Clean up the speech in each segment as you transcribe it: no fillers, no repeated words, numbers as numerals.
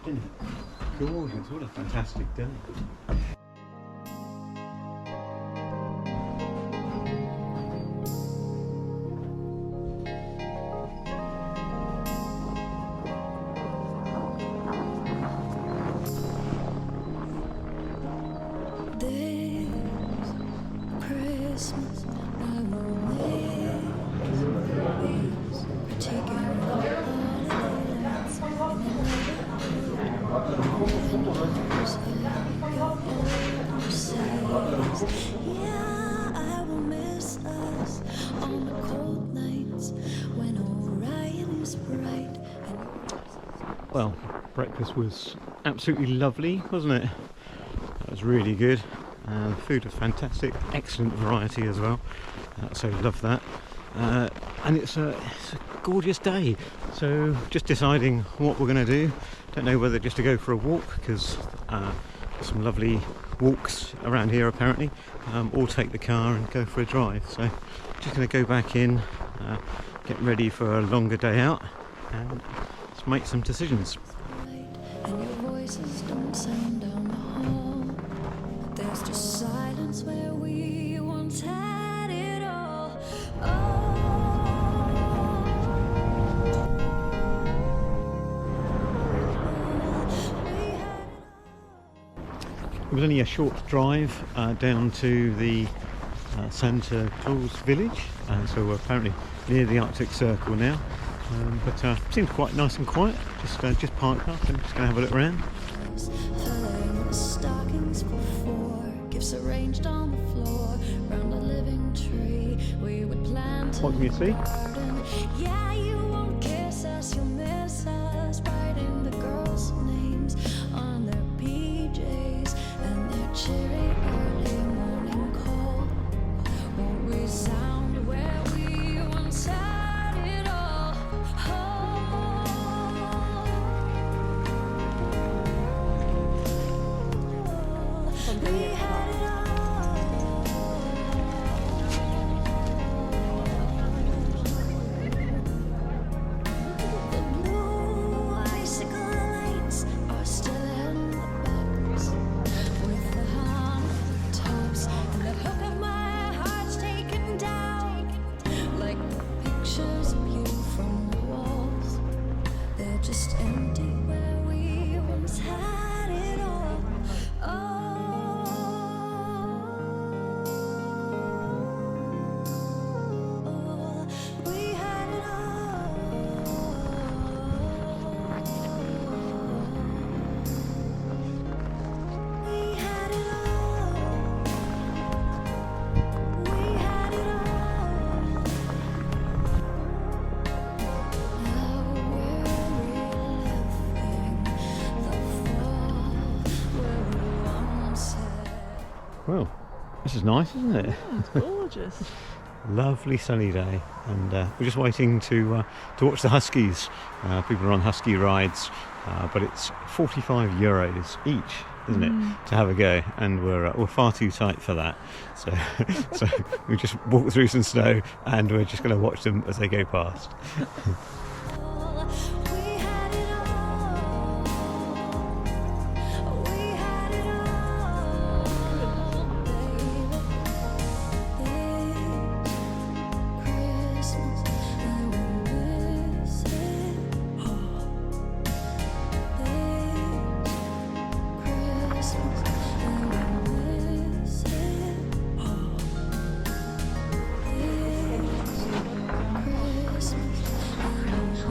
isn't it? Gorgeous, what a fantastic day. Well, breakfast was absolutely lovely, wasn't it? That was really good. The food was fantastic, excellent variety as well. So love that. And it's a gorgeous day. So just deciding what we're going to do. Don't know whether just to go for a walk, because there's some lovely walks around here apparently, or take the car and go for a drive. So just going to go back in, get ready for a longer day out, and let's make some decisions. And your voices don't sound down the hall. There's just silence where we once had it all. It was only a short drive down to the Santa Claus Village, so we're apparently near the Arctic Circle now. But seems quite nice and quiet. Just parked up and just going to have a look around. Stockings for four, gifts arranged on the floor, round a living tree. We would plant. What can you see? Yeah, you won't kiss us, you'll miss us. Writing the girls' names on their PJs and their cheery early morning call. Won't resound where we once had it all. We had it all. The blue icicle lights are still in the box, with the hammer tops and the hook of my heart's taken down, like the pictures of you from the walls. They're just empty where we once had it all. We had it all. We had it all. We had it all. Now we're reliving the fall where we once had. Well, this is nice, isn't it? It's gorgeous. Lovely sunny day, and we're just waiting to watch the huskies. People are on husky rides, but it's €45 each, isn't it, to have a go, and we're far too tight for that. So so we just walked through some snow, and we're just going to watch them as they go past. We had it all. We had it all, baby. This Christmas, I will miss it all. This Christmas, I will miss it all. This Christmas, I will miss it all. This Christmas, I will miss us.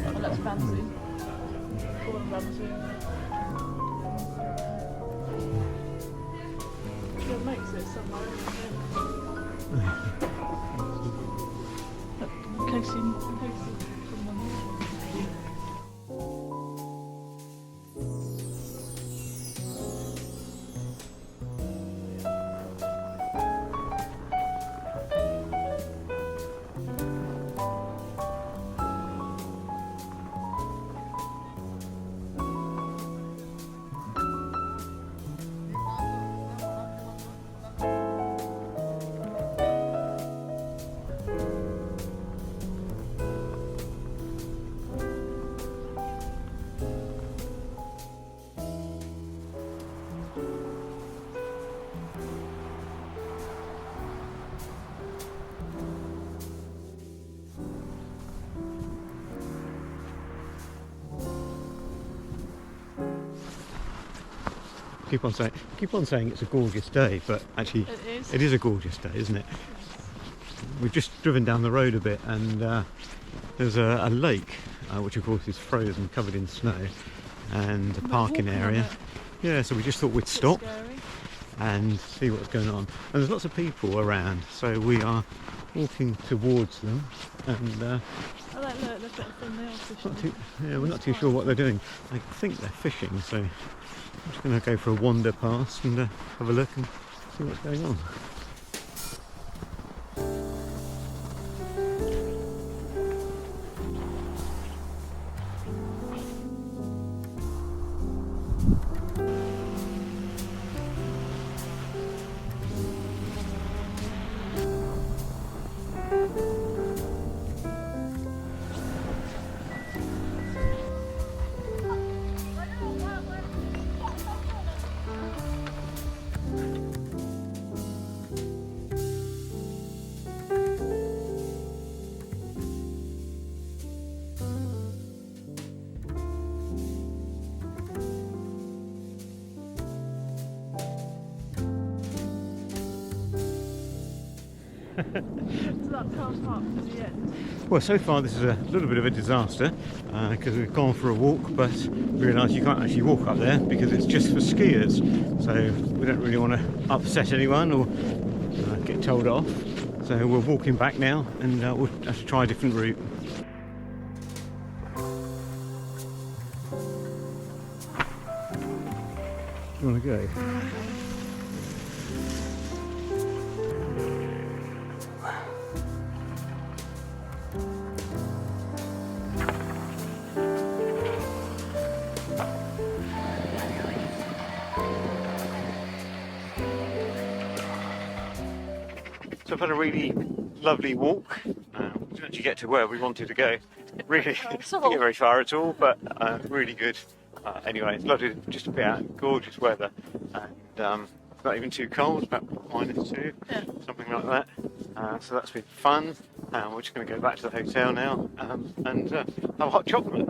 Oh, that's fancy. Gordon Ramsay. It makes it somewhere. In case someone. Keep on saying it's a gorgeous day, but actually it is a gorgeous day, isn't it? We've just driven down the road a bit, and there's a lake, which of course is frozen, covered in snow, and a parking area. Yeah, so we just thought we'd stop and see what's going on. And there's lots of people around, so we are walking towards them. And Oh, look, they've got a thing they are fishing. we're not too sure what they're doing. I think they're fishing, so I'm just going to go for a wander past and have a look and see what's going on. To that car park at the end. Well, so far this is a little bit of a disaster because we've gone for a walk, but we realise you can't actually walk up there because it's just for skiers. So we don't really want to upset anyone or get told off. So we're walking back now, and we'll have to try a different route. Do you want to go? So I've had a really lovely walk. We didn't actually get to where we wanted to go. Really, didn't get very far at all, but really good. Anyway, it's lovely just to be out, gorgeous weather, and not even too cold, about -2, something like that. So that's been fun. We're just going to go back to the hotel now and have a hot chocolate.